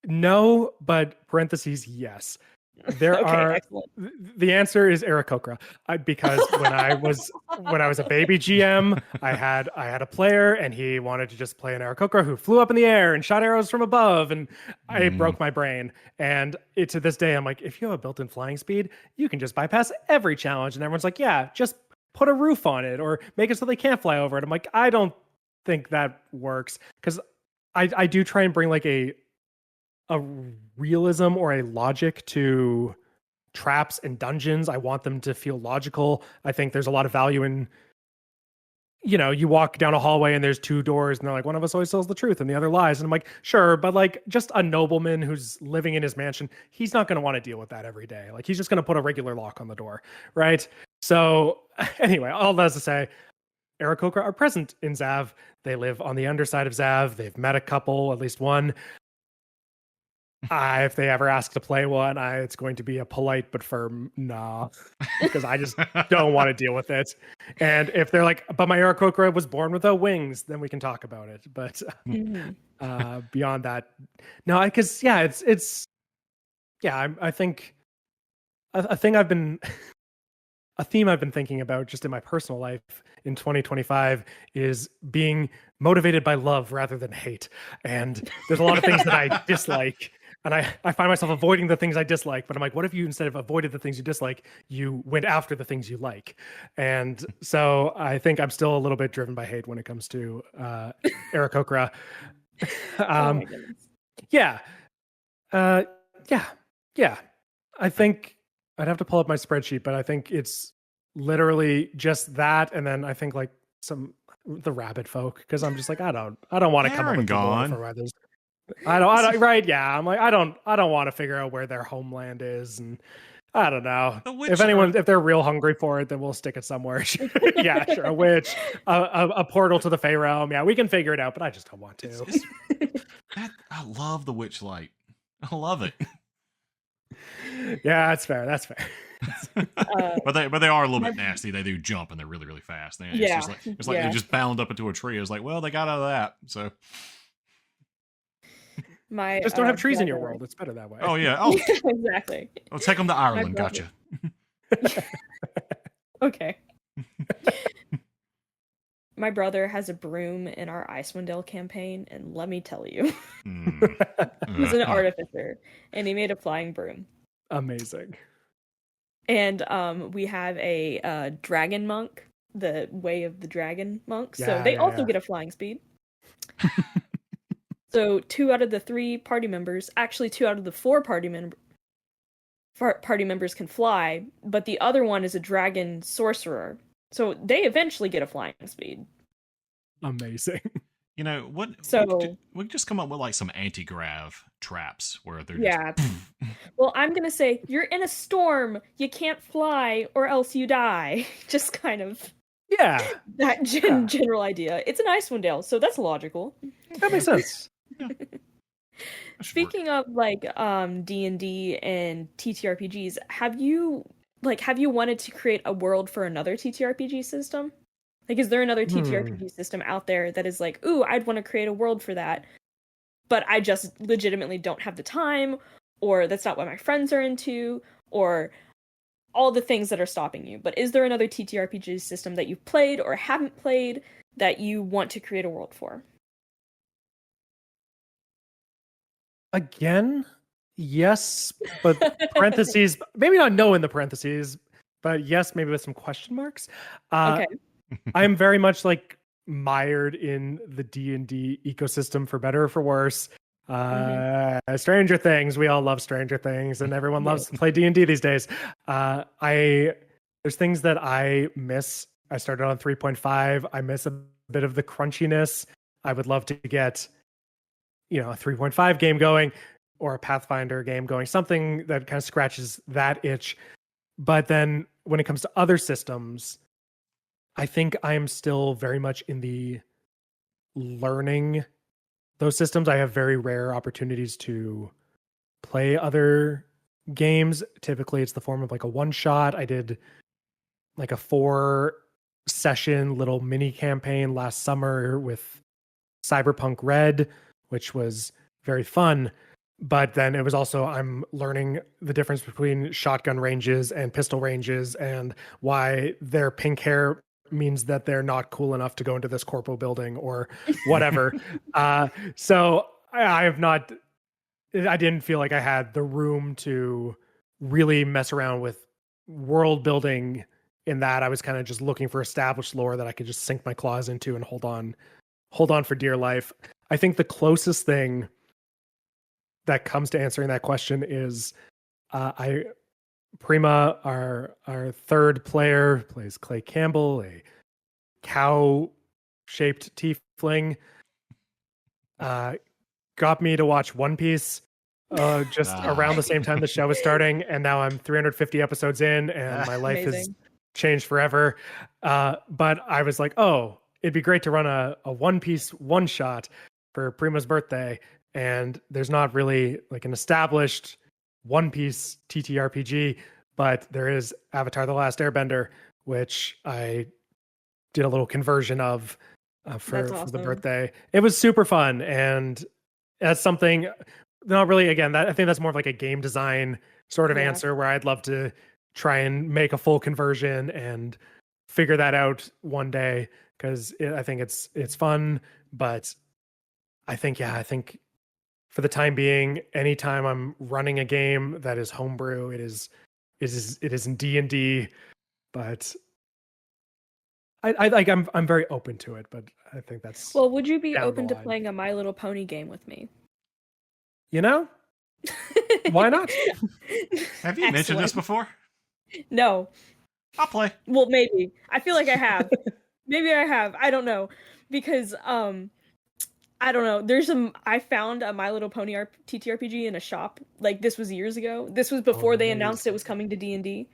No, but parentheses, yes. There okay, are. Excellent. The answer is Aarakocra, because when I was a baby GM, I had a player and he wanted to just play an Aarakocra who flew up in the air and shot arrows from above, and I broke my brain. And to this day, I'm like, if you have a built-in flying speed, you can just bypass every challenge. And everyone's like, yeah, just put a roof on it or make it so they can't fly over it. I'm like, I don't think that works, because I do try and bring like a realism or a logic to traps and dungeons. I want them to feel logical. I think there's a lot of value in, you walk down a hallway and there's 2 doors and they're like, one of us always tells the truth and the other lies. And I'm like, sure, but like just a nobleman who's living in his mansion, he's not going to want to deal with that every day. Like he's just going to put a regular lock on the door, right? So anyway, all that is to say, Aarakocra are present in Zav. They live on the underside of Zav. They've met a couple, at least one. If they ever ask to play one, it's going to be a polite but firm nah, because I just don't want to deal with it. And if they're like, but my Aarakocra was born without wings, then we can talk about it. But beyond that, no, because it's I think a theme I've been thinking about just in my personal life in 2025 is being motivated by love rather than hate. And there's a lot of things that I dislike And I find myself avoiding the things I dislike, but I'm like, what if you, instead of avoided the things you dislike, you went after the things you like? And so I think I'm still a little bit driven by hate when it comes to Eric Okra. Oh my goodness. Yeah. Yeah. I think I'd have to pull up my spreadsheet, but I think it's literally just that. And then I think like the rabbit folk, because I'm just like, I don't want to come up with the lore for why there's I don't right, yeah. I'm like, I don't want to figure out where their homeland is, and I don't know. If they're real hungry for it, then we'll stick it somewhere. Yeah, sure. A witch, a portal to the Fey realm. Yeah, we can figure it out, but I just don't want to. I love the witch light. I love it. Yeah, that's fair. That's fair. But they are a little bit nasty. They do jump and they're really, really fast. It's like they just bound up into a tree. It's like, well, they got out of that. So just don't have trees in your world. It's better that way. Oh yeah. Oh, exactly. I'll take them to Ireland. Gotcha. Okay. My brother has a broom in our Icewind Dale campaign, and let me tell you, he's an artificer, and he made a flying broom. Amazing. And we have a dragon monk, the Way of the Dragon monk, so they also get a flying speed. So 2 out of the 3 party members, actually 2 out of the 4 party members can fly, but the other one is a dragon sorcerer. So they eventually get a flying speed. Amazing. You know what? So we just come up with like some anti-grav traps where they're Well, I'm gonna say you're in a storm. You can't fly, or else you die. Just kind of that general idea. It's an Icewind Dale, so that's logical. That makes sense. Speaking of like D&D and TTRPGs, have you wanted to create a world for another TTRPG system? Like, is there another TTRPG system out there that is like, ooh, I'd want to create a world for that, but I just legitimately don't have the time, or that's not what my friends are into, or all the things that are stopping you. But is there another TTRPG system that you've played or haven't played that you want to create a world for? Again, yes, but parentheses, maybe not no in the parentheses, but yes, maybe with some question marks. Okay. I'm very much like mired in the D&D ecosystem, for better or for worse. Stranger Things, we all love Stranger Things, and everyone loves to play D&D these days. There's things that I miss. I started on 3.5. I miss a bit of the crunchiness. I would love to get, a 3.5 game going, or a Pathfinder game going, something that kind of scratches that itch. But then when it comes to other systems, I think I'm still very much in the learning those systems. I have very rare opportunities to play other games. Typically it's the form of like a one shot. I did like a 4-session little mini campaign last summer with Cyberpunk Red, which was very fun. But then it was also, I'm learning the difference between shotgun ranges and pistol ranges, and why their pink hair means that they're not cool enough to go into this corpo building or whatever. So I didn't feel like I had the room to really mess around with world building in that. I was kind of just looking for established lore that I could just sink my claws into and hold on for dear life. I think the closest thing that comes to answering that question is Prima, our third player, plays Clay Campbell, a cow-shaped tiefling. Got me to watch One Piece just around the same time the show was starting, and now I'm 350 episodes in, and my life has changed forever. But I was like, oh, it'd be great to run a One Piece one-shot for Prima's birthday, and there's not really like an established One Piece TTRPG, but there is Avatar: The Last Airbender, which I did a little conversion of for the birthday. It was super fun, and that's something not really, again, that I think that's more of like a game design sort of answer, where I'd love to try and make a full conversion and figure that out one day, because I think it's fun. But I think for the time being, anytime I'm running a game that is homebrew, it is in D&D, but I'm very open to it, but I think that's Well, would you be down open the to line. playing a My Little Pony game with me? You know? Why not? Have you mentioned this before? No. I'll play. Well, maybe. I feel like I have. Maybe I have. I don't know. Because I don't know. I found a My Little Pony TTRPG in a shop. Like, this was years ago. This was before they announced it was coming to D&D.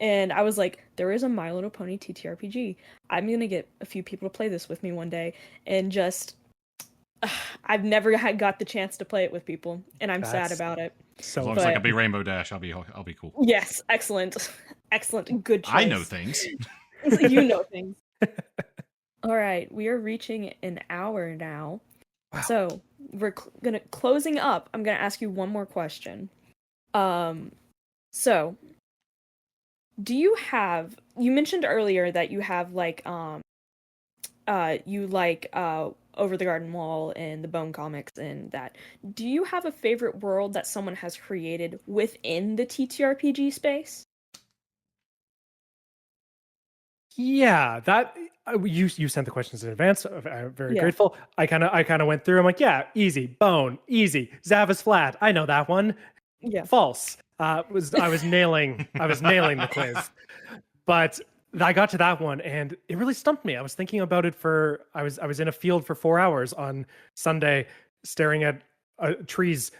And I was like, there is a My Little Pony TTRPG. I'm going to get a few people to play this with me one day. And just, I've never got the chance to play it with people. And I'm sad about it. So as long as I can be Rainbow Dash, I'll be cool. Yes, excellent. Excellent. Good choice. I know things. You know things. All right, we are reaching an hour now. Wow. So we're closing up. I'm gonna ask you one more question. So you mentioned earlier that you have like Over the Garden Wall and the Bone Comics and that. Do you have a favorite world that someone has created within the TTRPG space? Yeah, that you sent the questions in advance. I'm very grateful. I kind of went through. I'm like, yeah, easy, Bone, easy. Zavis Flat, I know that one. Yeah, false. I was nailing the quiz, but I got to that one and it really stumped me. I was thinking about it I was in a field for 4 hours on Sunday, staring at trees,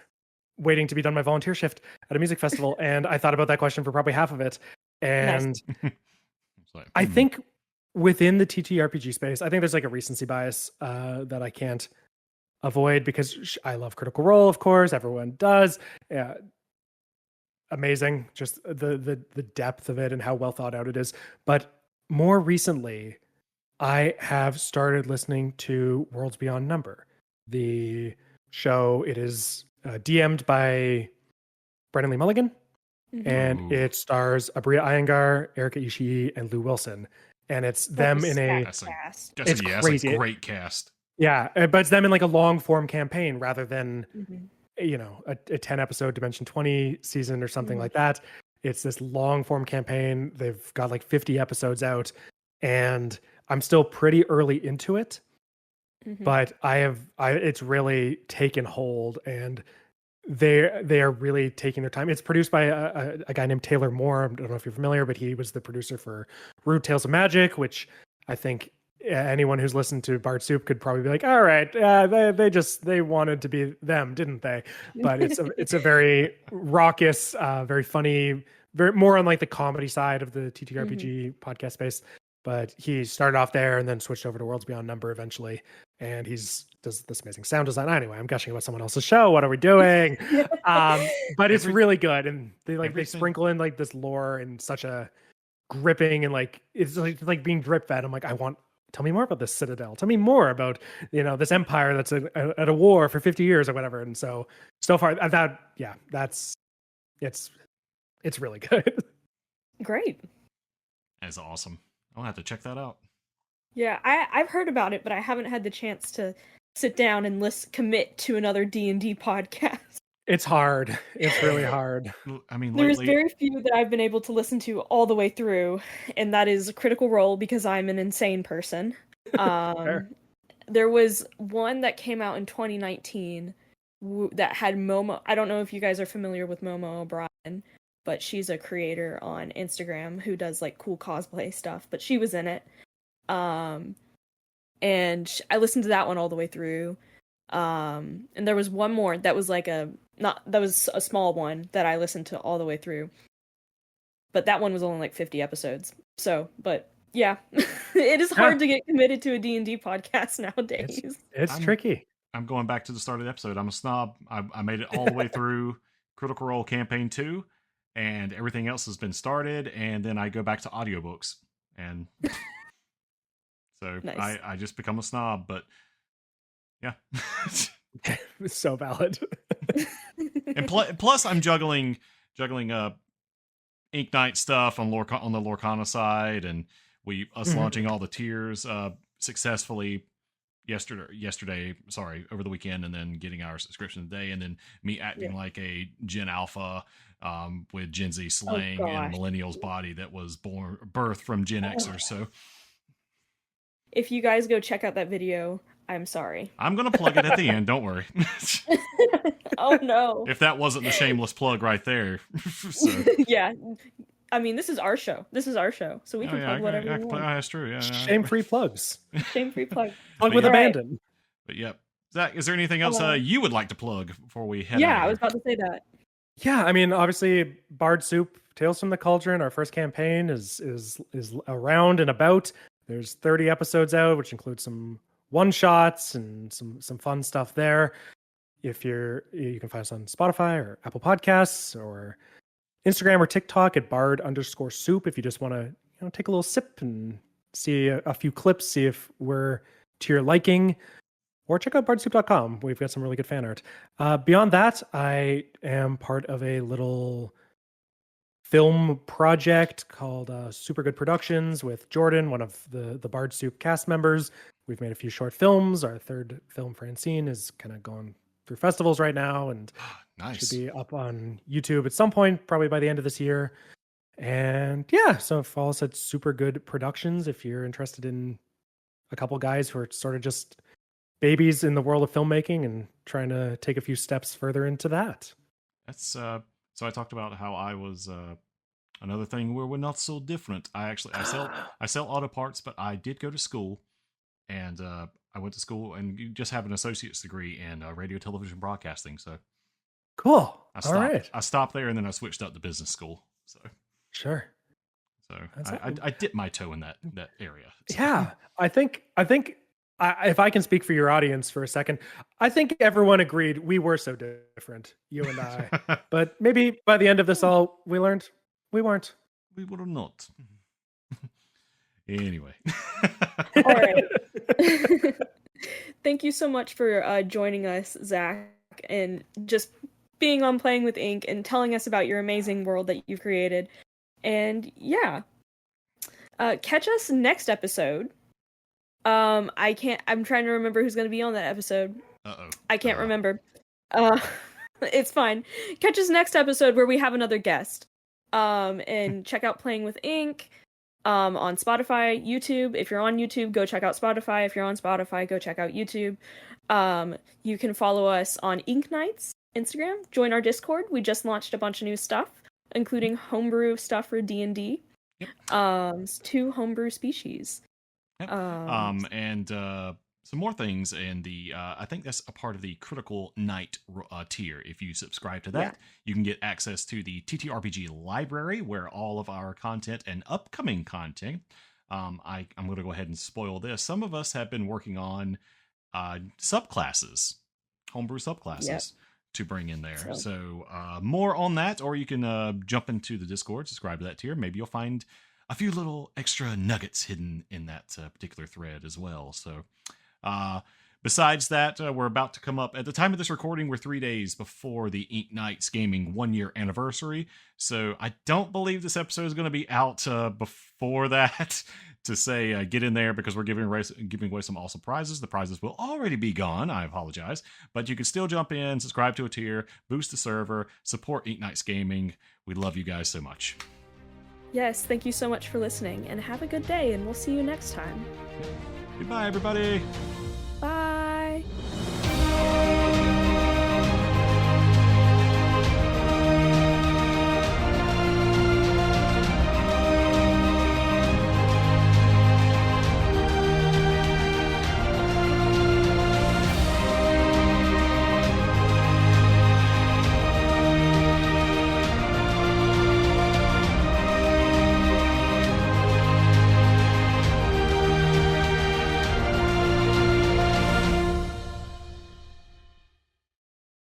waiting to be done my volunteer shift at a music festival, and I thought about that question for probably half of it. And nice. I think within the TTRPG space, I think there's like a recency bias that I can't avoid because I love Critical Role, of course. Everyone does. Yeah, amazing, just the depth of it and how well thought out it is. But more recently, I have started listening to Worlds Beyond Number, the show. It is DM'd by Brennan Lee Mulligan. Mm-hmm. And it stars Abria Iyengar, Erika Ishii, and Lou Wilson. And it's them in a cast. It's crazy. That's a great cast. Yeah, but it's them in like a long form campaign rather than a 10 episode Dimension 20 season or something like that. It's this long form campaign. They've got like 50 episodes out, and I'm still pretty early into it. But it's really taken hold, and they are really taking their time. It's produced by a guy named Taylor Moore. I don't know if you're familiar, but he was the producer for Rude Tales of Magic, which I think anyone who's listened to Bart Soup could probably be like, all right, they wanted to be them, didn't they? But it's a very raucous, very funny, very more on like the comedy side of the TTRPG podcast space. But he started off there and then switched over to Worlds Beyond Number eventually. And does this amazing sound design. Anyway, I'm gushing about someone else's show. What are we doing? But it's really good. And they sprinkle in like this lore in such a gripping and like, it's like being drip fed. I'm like, tell me more about this Citadel. Tell me more about, this empire that's at a war for 50 years or whatever. And so far it's really good. Great. That's awesome. I'll have to check that out. Yeah, I've heard about it, but I haven't had the chance to sit down and commit to another D&D podcast. It's hard. It's really hard. I mean, there's very few that I've been able to listen to all the way through, and that is Critical Role because I'm an insane person. There was one that came out in 2019 that had Momo. I don't know if you guys are familiar with Momo O'Brien, but she's a creator on Instagram who does like cool cosplay stuff, but she was in it. And I listened to that one all the way through. And there was one more that was like that was a small one that I listened to all the way through. But that one was only like 50 episodes. So, but yeah, it is hard to get committed to a D&D podcast nowadays. It's tricky. I'm going back to the start of the episode. I'm a snob. I made it all the way through Critical Role Campaign 2, and everything else has been started, and then I go back to audiobooks. And so nice. I just become a snob, but yeah. It's so valid. And plus I'm juggling Ink Knight stuff on the Lorcana side, and us launching all the tiers successfully, yesterday, over the weekend, and then getting our subscription today, and then me acting like a Gen Alpha with Gen Z slang in a millennial's body that was birthed from Gen Xers. So if you guys go check out that video, I'm sorry. I'm going to plug it at the end. Don't worry. Oh, no. If that wasn't the shameless plug right there. So. Yeah. I mean, this is our show. So we can plug whatever we want. That's true. Yeah. Shame-free plugs. Shame-free plug. Plug with abandon. But yep. Zach, is there anything else you would like to plug before we head out? Yeah, I was about to say that. Yeah, I mean, obviously, Bard Soup, Tales from the Cauldron, our first campaign is around and about. There's 30 episodes out, which includes some one-shots and some fun stuff there. You can find us on Spotify or Apple Podcasts or Instagram or TikTok at bard_soup if you just want to take a little sip and see a few clips, see if we're to your liking. Or check out bardsoup.com. We've got some really good fan art. Beyond that, I am part of a little film project called Super Good Productions with Jordan, one of the Bard Soup cast members. We've made a few short films. Our third film, Francine, is kind of going through festivals right now and nice. Should be up on YouTube at some point, probably by the end of this year. And yeah, so follow us at Super Good Productions if you're interested in a couple guys who are sort of just babies in the world of filmmaking and trying to take a few steps further into that. That's so I talked about how I was another thing where we're not so different. I sell auto parts, but I did go to school, and I went to school and you just have an associate's degree in radio, television, broadcasting. So cool. All right. I stopped there and then I switched up to business school. So sure. So I dipped my toe in that area. So. Yeah, I think if I can speak for your audience for a second, I think everyone agreed we were so different, you and I. But maybe by the end of this all, we learned we weren't. We were not. Anyway. All right. Thank you so much for joining us, Zach, and just being on Playing with Ink and telling us about your amazing world that you created. And yeah, catch us next episode. I'm trying to remember who's going to be on that episode. I can't remember. It's fine. Catch us next episode where we have another guest. And check out Playing with Ink on Spotify, YouTube. If you're on YouTube, go check out Spotify. If you're on Spotify, go check out YouTube. You can follow us on Ink Nights Instagram. Join our Discord. We just launched a bunch of new stuff, including homebrew stuff for D&D. Yep. 2 homebrew species. Yep. And some more things in the I think that's a part of the Critical Night tier. If you subscribe to that, you can get access to the TTRPG library where all of our content and upcoming content. I'm going to go ahead and spoil this. Some of us have been working on subclasses, homebrew subclasses to bring in there. So more on that, or you can jump into the Discord, subscribe to that tier. Maybe you'll find a few little extra nuggets hidden in that particular thread as well. So besides that, we're about to come up at the time of this recording. We're 3 days before the Ink Nights Gaming 1-year anniversary. So I don't believe this episode is going to be out before that to say get in there, because we're giving away some awesome prizes. The prizes will already be gone. I apologize, but you can still jump in, subscribe to a tier, boost the server, support Ink Nights Gaming. We love you guys so much. Yes, thank you so much for listening, and have a good day, and we'll see you next time. Goodbye, everybody. Bye.